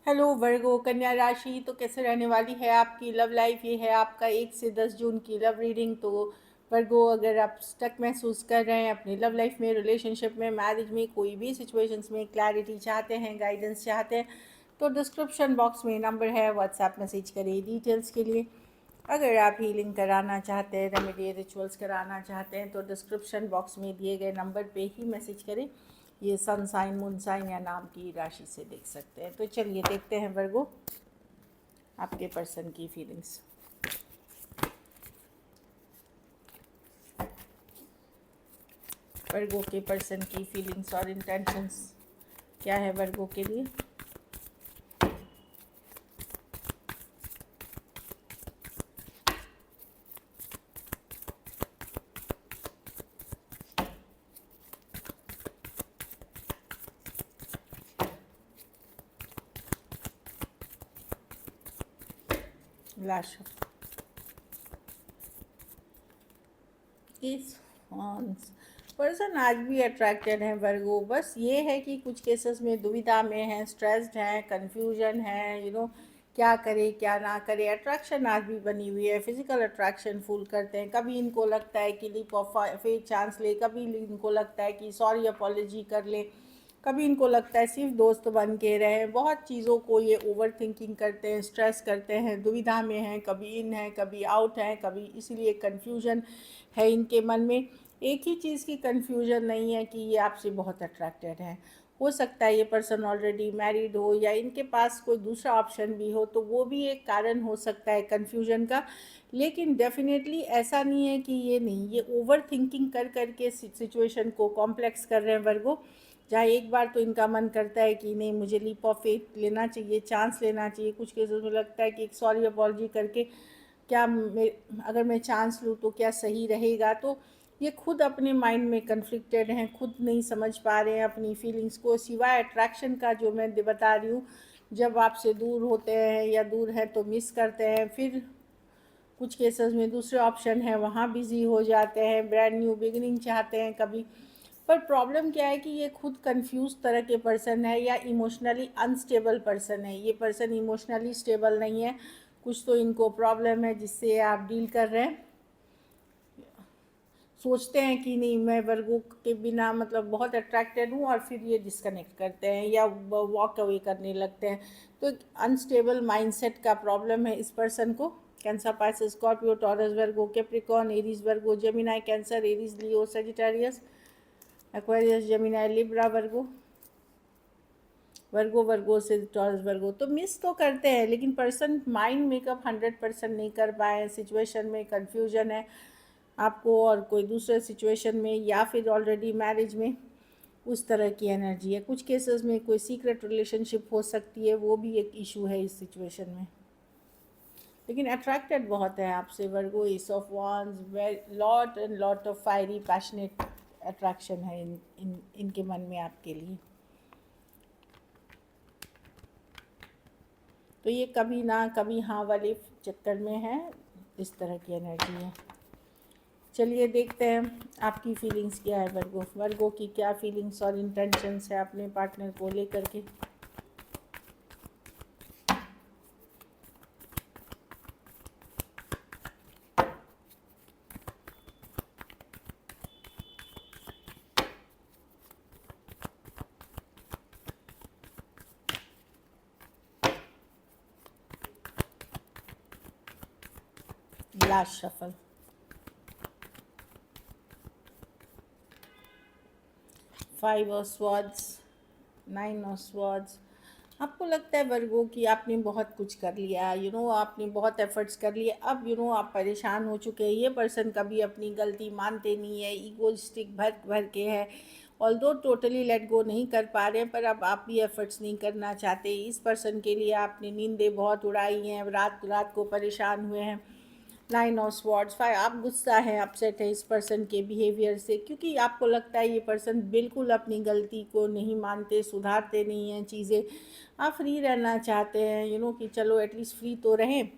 Hello वर्गो कन्या राशि। तो कैसे रहने वाली है आपकी लव लाइफ? ये है आपका 1 से 10 जून की लव रीडिंग। तो वर्गो, अगर आप स्टक महसूस कर रहे हैं अपनी लव लाइफ में, रिलेशनशिप में, मैरिज में, कोई भी सिचुएशंस में क्लैरिटी चाहते हैं, गाइडेंस चाहते हैं, तो डिस्क्रिप्शन बॉक्स में नंबर है, व्हाट्सएप मैसेज करिए डिटेल्स के लिए। अगर आप हीलिंग कराना चाहते हैं, रेमेडी रिचुअल्स कराना चाहते हैं, तो डिस्क्रिप्शन बॉक्स में दिए गए नंबर पे ही मैसेज करें। ये सन साइन, मून साइन या नाम की राशि से देख सकते हैं। तो चलिए देखते हैं वर्गो, आपके पर्सन की फीलिंग्स। वर्गो के पर्सन की फीलिंग्स और इंटेंशंस क्या है वर्गो के लिए? लास्ट इस पर्सन आज भी अट्रैक्टेड है वर्गो। बस ये है कि कुछ केसेस में दुविधा में है, स्ट्रेस्ड है, कंफ्यूजन है, क्या करे क्या ना करे। अट्रैक्शन आज भी बनी हुई है, फिजिकल अट्रैक्शन फूल करते हैं। कभी इनको लगता है कि लीप ऑफ फेथ चांस ले, कभी इनको लगता है कि सॉरी अपॉलॉजी कर ले, कभी इनको लगता है सिर्फ दोस्त बन के रहे। बहुत चीज़ों को ये ओवर थिंकिंग करते हैं, स्ट्रेस करते हैं, दुविधा में हैं, कभी इन है कभी आउट है, कभी इसीलिए कन्फ्यूजन है इनके मन में। एक ही चीज़ की कन्फ्यूजन नहीं है कि ये आपसे बहुत अट्रैक्टेड है। हो सकता है ये पर्सन ऑलरेडी मैरिड हो या इनके पास कोई दूसरा ऑप्शन भी हो, तो वो भी एक कारण हो सकता है कन्फ्यूजन का। लेकिन डेफिनेटली ऐसा नहीं है कि ये नहीं, ये ओवर थिंकिंग कर करके सिचुएशन को कॉम्प्लेक्स कर रहे हैं वर्गो। जहाँ एक बार तो इनका मन करता है कि नहीं, मुझे लीप ऑफ फेथ लेना चाहिए, चांस लेना चाहिए। कुछ केसेस में लगता है कि एक सॉरी अपॉलॉजी करके क्या अगर मैं चांस लूँ तो क्या सही रहेगा। तो ये खुद अपने माइंड में कन्फ्लिक्टेड हैं, खुद नहीं समझ पा रहे हैं अपनी फीलिंग्स को। सिवाय अट्रैक्शन का जो मैं बता रही हूँ, जब आपसे दूर होते हैं या दूर हैं तो मिस करते हैं, फिर कुछ केसेस में दूसरे ऑप्शन है वहाँ बिज़ी हो जाते हैं, ब्रांड न्यू बिगिनिंग चाहते हैं कभी। पर प्रॉब्लम क्या है कि ये खुद कंफ्यूज तरह के पर्सन है या इमोशनली अनस्टेबल पर्सन है। ये पर्सन इमोशनली स्टेबल नहीं है, कुछ तो इनको प्रॉब्लम है जिससे आप डील कर रहे हैं। सोचते हैं कि नहीं, मैं वर्गों के बिना मतलब बहुत अट्रैक्टेड हूँ, और फिर ये डिस्कनेक्ट करते हैं या वॉक अवे करने लगते हैं। तो एक अनस्टेबल माइंडसेट का प्रॉब्लम है इस पर्सन को। Cancer, Pisces, Scorpio, Taurus, Virgo, Capricorn, Aries, वर्गो, जेमिनाई, कैंसर, एरीज, लियो, सेजिटेरियस, एक्वेरियस, जेमिनाई, लिब्रा, वर्गो। वर्गो वर्गो से टॉरस, वर्गो तो मिस तो करते हैं, लेकिन पर्सन माइंड मेकअप 100% नहीं कर पाए। सिचुएशन में कन्फ्यूजन है आपको, और कोई दूसरे सिचुएशन में या फिर ऑलरेडी मैरिज में उस तरह की एनर्जी है। कुछ केसेस में कोई सीक्रेट रिलेशनशिप हो सकती है, वो भी एक इशू है इस सिचुएशन में। लेकिन अट्रैक्टेड बहुत है आपसे Virgo. Ace of wands, lot and lot of fiery passionate attraction है इनके मन में आपके लिए। तो ये कभी ना कभी हाँ वाले चक्कर में है, इस तरह की एनर्जी है। चलिए देखते हैं आपकी फीलिंग्स क्या है वर्गो। वर्गो की क्या फीलिंग्स और इंटेंशंस है अपने पार्टनर को लेकर के। Last shuffle, 5 of swords, 9 of swords. आपको लगता है वर्गो कि आपने बहुत कुछ कर लिया, आपने बहुत एफर्ट्स कर लिए। अब आप परेशान हो चुके हैं। ये पर्सन कभी अपनी गलती मानते नहीं है, ईगोइस्टिक भर भर के है। ऑल्दो टोटली लेट गो नहीं कर पा रहे हैं, पर अब आप भी एफर्ट्स नहीं करना चाहते। इस पर्सन के लिए आपने नींदें बहुत उड़ाई हैं, रात रात को परेशान हुए हैं। 9 ऑफ स्वॉर्ड्स, 5, आप गुस्सा हैं, अपसेट है इस पर्सन के बिहेवियर से, क्योंकि आपको लगता है ये पर्सन बिल्कुल अपनी गलती को नहीं मानते, सुधारते नहीं हैं चीज़ें। आप फ्री रहना चाहते हैं, कि चलो एटलीस्ट फ्री तो रहें।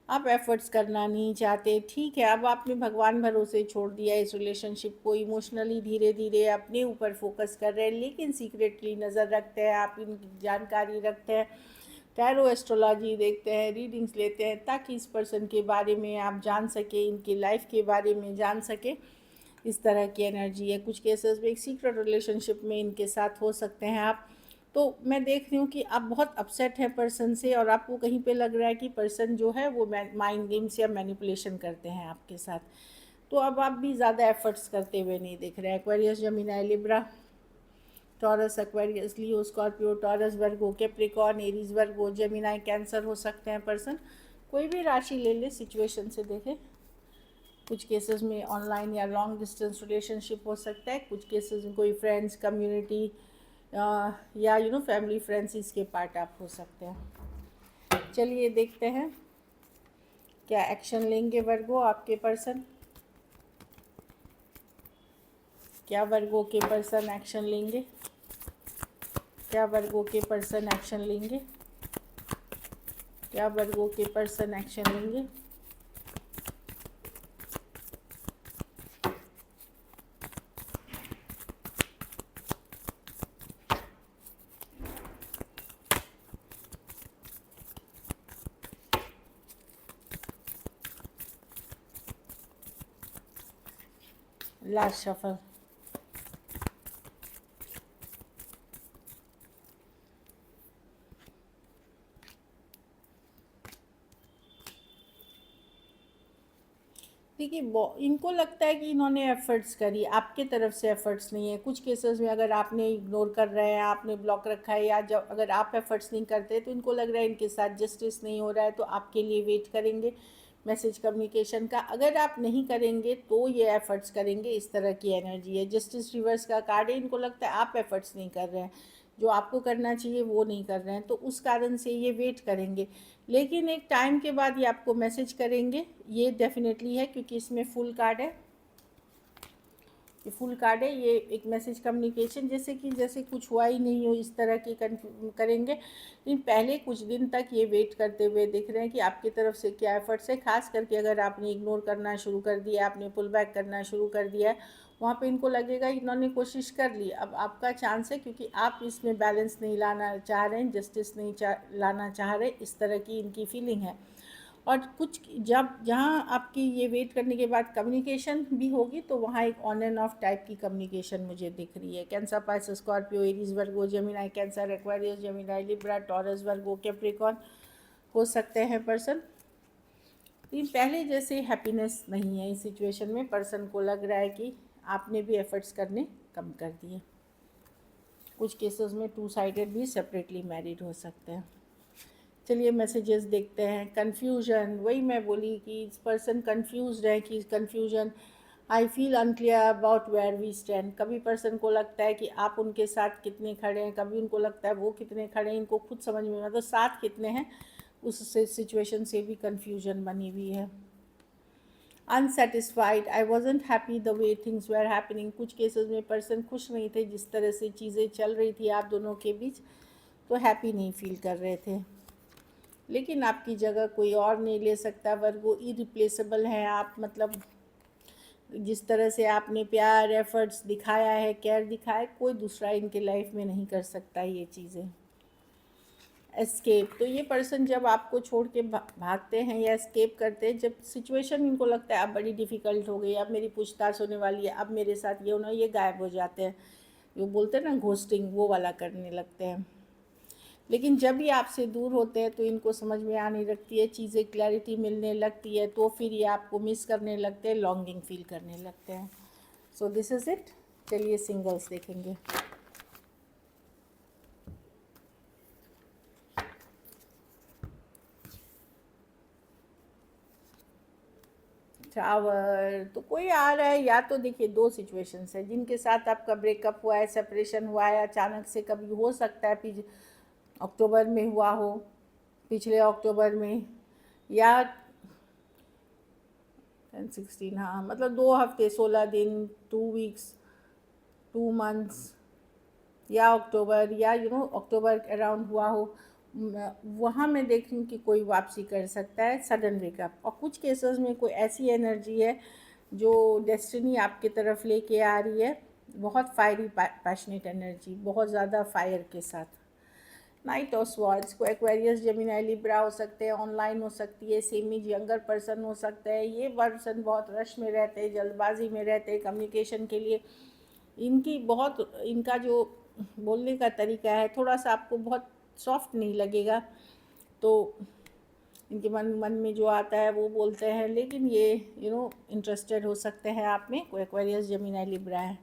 आप एफर्ट्स करना नहीं चाहते। ठीक है, अब आपने भगवान भरोसे छोड़ दिया इस रिलेशनशिप को। इमोशनली धीरे धीरे अपने ऊपर फोकस कर रहे हैं, लेकिन सीक्रेटली नज़र रखते हैं, आप इनकी जानकारी रखते हैं। टैरो एस्ट्रोलॉजी देखते हैं, रीडिंग्स लेते हैं, ताकि इस पर्सन के बारे में आप जान सके, इनकी लाइफ के बारे में जान सके। इस तरह की एनर्जी है। कुछ केसेस में एक सीक्रेट रिलेशनशिप में इनके साथ हो सकते हैं आप। तो मैं देख रही हूँ कि आप बहुत अपसेट हैं पर्सन से, और आपको कहीं पे लग रहा है कि पर्सन जो है वो माइंड गेम्स या मैनिपुलेशन करते हैं आपके साथ। तो अब आप भी ज़्यादा एफर्ट्स करते हुए नहीं दिख रहे हैं। Aquarius, Gemini, Libra, Taurus, Aquarius, Leo, Scorpio, Taurus, Virgo, Capricorn, Aries, Virgo, Gemini, Cancer हो सकते हैं पर्सन। कोई भी राशि ले ले, सिचुएशन से देखें। कुछ केसेस में ऑनलाइन या लॉन्ग डिस्टेंस रिलेशनशिप हो सकता है। कुछ केसेस में कोई फ्रेंड्स, कम्युनिटी या फैमिली, फ्रेंड्स, इसके पार्ट आप हो सकते हैं। चलिए देखते हैं क्या एक्शन लेंगे वर्गो आपके पर्सन। क्या वर्गो के पर्सन एक्शन लेंगे? क्या वर्गो के पर्सन एक्शन लेंगे? क्या वर्गो के पर्सन एक्शन लेंगे? Last shuffle. देखिए, इनको लगता है कि इन्होंने एफर्ट्स करी, आपके तरफ से एफर्ट्स नहीं है। कुछ केसेस में अगर आपने इग्नोर कर रहे हैं, आपने ब्लॉक रखा है, या जब अगर आप एफर्ट्स नहीं करते तो इनको लग रहा है इनके साथ जस्टिस नहीं हो रहा है, तो आपके लिए वेट करेंगे मैसेज कम्युनिकेशन का। अगर आप नहीं करेंगे तो ये एफर्ट्स करेंगे। इस तरह की एनर्जी है। जस्टिस रिवर्स का कार्ड है। इनको लगता है आप एफर्ट्स नहीं कर रहे हैं, जो आपको करना चाहिए वो नहीं कर रहे हैं, तो उस कारण से ये वेट करेंगे। लेकिन एक टाइम के बाद ये आपको मैसेज करेंगे, ये डेफिनेटली है, क्योंकि इसमें फुल कार्ड है। ये फुल कार्ड है। ये एक मैसेज कम्युनिकेशन, जैसे कुछ हुआ ही नहीं हो, इस तरह की करेंगे। लेकिन पहले कुछ दिन तक ये वेट करते हुए दिख रहे हैं कि आपकी तरफ से क्या एफर्ट्स है। खास करके अगर आपने इग्नोर करना शुरू कर दिया, आपने पुल बैक करना शुरू कर दिया है, वहाँ पे इनको लगेगा इन्होंने कोशिश कर ली, अब आपका चांस है, क्योंकि आप इसमें बैलेंस नहीं लाना चाह रहे हैं, जस्टिस नहीं लाना चाह रहे, इस तरह की इनकी फीलिंग है। और कुछ जब जहाँ आपकी ये वेट करने के बाद कम्युनिकेशन भी होगी, तो वहाँ एक ऑन एंड ऑफ टाइप की कम्युनिकेशन मुझे दिख रही है। Cancer, Pisces, Scorpio, Aries, Virgo, Gemini, Cancer, Aquarius, Gemini, Libra, Taurus, Virgo, Capricorn हो सकते हैं पर्सन। लेकिन पहले जैसे हैप्पीनेस नहीं है इस सिचुएशन में। पर्सन को लग रहा है कि आपने भी एफर्ट्स करने कम कर दिए। कुछ केसेस में टू साइडेड भी सेपरेटली मैरिड हो सकते हैं। चलिए मैसेजेस देखते हैं। कन्फ्यूजन, वही मैं बोली कि इस पर्सन कन्फ्यूज है, कि confusion, I feel unclear about where we stand. कभी पर्सन को लगता है कि आप उनके साथ कितने खड़े हैं, कभी उनको लगता है वो कितने खड़े हैं, इनको खुद समझ में, मतलब साथ कितने हैं, उस सिचुएशन से भी कन्फ्यूजन बनी हुई है। Unsatisfied, I wasn't happy the way things were happening. कुछ केसेस में पर्सन खुश नहीं थे जिस तरह से चीज़ें चल रही थी आप दोनों के बीच, तो हैप्पी नहीं फील कर रहे थे। लेकिन आपकी जगह कोई और नहीं ले सकता वर्गो, इरिप्लेसेबल हैं आप। मतलब जिस तरह से आपने प्यार, एफर्ट्स दिखाया है, केयर दिखाया है, कोई दूसरा इनके लाइफ में नहीं कर सकता ये चीज़ें। एस्केप, तो ये पर्सन जब आपको छोड़ के भागते हैं या एस्केप करते हैं, जब सिचुएशन इनको लगता है अब बड़ी डिफ़िकल्ट हो गई, अब मेरी पूछताछ होने वाली है, अब मेरे साथ ये होना, ये गायब हो जाते हैं। वो बोलते हैं ना घोस्टिंग, वो वाला करने लगते हैं। लेकिन जब ये आपसे दूर होते हैं तो इनको समझ में आने लगती है चीज़ें, क्लैरिटी मिलने लगती है, तो फिर ये आपको मिस करने लगते हैं, लॉन्गिंग फील करने लगते हैं। So this is it. चलिए सिंगल्स देखेंगे। टावर, तो कोई आ रहा है, या तो देखिए दो सिचुएशंस है जिनके साथ आपका ब्रेकअप हुआ है, सेपरेशन हुआ है, अचानक से कभी हो सकता है अक्टूबर में हुआ हो, पिछले अक्टूबर में, या 10-16, हाँ, मतलब 2 हफ्ते, 16 दिन, 2 वीक्स, 2 मंथ्स, या अक्टूबर, या अक्टूबर अराउंड हुआ हो। वहाँ मैं देख रही हूँ कि कोई वापसी कर सकता है, सडन ब्रेकअप। और कुछ केसेस में कोई ऐसी एनर्जी है जो डेस्टिनी आपके तरफ लेके आ रही है, बहुत फायरी पैशनेट एनर्जी, बहुत ज़्यादा फायर के साथ। नाइट ऑफ स्वॉर्ड्स को एक्वेरियस जेमिनी लिब्रा हो सकते हैं, ऑनलाइन हो सकती है, सेमी यंगर पर्सन हो सकता है। ये पर्सन बहुत रश में रहते हैं, जल्दबाजी में रहते हैं कम्युनिकेशन के लिए। इनका जो बोलने का तरीका है थोड़ा सा आपको बहुत सॉफ्ट नहीं लगेगा, तो इनके मन में जो आता है वो बोलते हैं, लेकिन ये इंटरेस्टेड हो सकते हैं आप में। कोई एक्वेरियस जेमिनी लिब्रा है।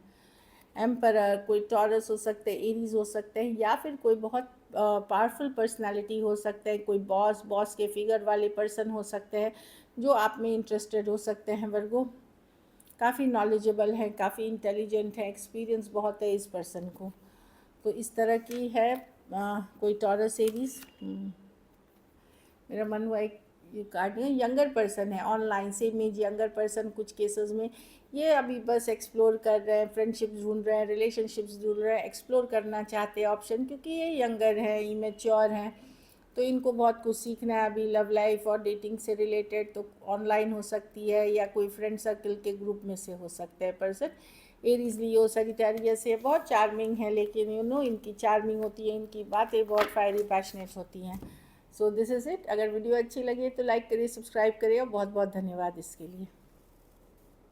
एम्परर, कोई टॉरस हो सकते हैं, एरीज हो सकते हैं, या फिर कोई बहुत पावरफुल पर्सनालिटी हो सकते हैं, कोई बॉस के फिगर वाले पर्सन हो सकते हैं जो आप में इंटरेस्टेड हो सकते हैं। वर्गो काफ़ी नॉलेजेबल है, काफ़ी इंटेलिजेंट है, एक्सपीरियंस बहुत है इस पर्सन को। तो इस तरह की है कोई टॉरस एरीज। मेरा मन हुआ एक ये कार्ड है, यंगर पर्सन है, ऑनलाइन से इमेज यंगर पर्सन। कुछ केसेस में ये अभी बस एक्सप्लोर कर रहे हैं, फ्रेंडशिप्स ढूंढ रहे हैं, रिलेशनशिप्स ढूंढ रहे हैं, एक्सप्लोर करना चाहते हैं ऑप्शन, क्योंकि ये यंगर है, इमेच्योर हैं, तो इनको बहुत कुछ सीखना है अभी लव लाइफ और डेटिंग से रिलेटेड। तो ऑनलाइन हो सकती है या कोई फ्रेंड सर्कल के ग्रुप में से हो सकते हैं पर्सन। एरीज लियो सजिटेरियस है, बहुत चार्मिंग है, लेकिन इनकी चार्मिंग होती है, इनकी बातें बहुत फायरी पैशनेट होती हैं। So this is it. अगर वीडियो अच्छी लगे तो लाइक करिए, सब्सक्राइब करिए, और बहुत बहुत धन्यवाद इसके लिए।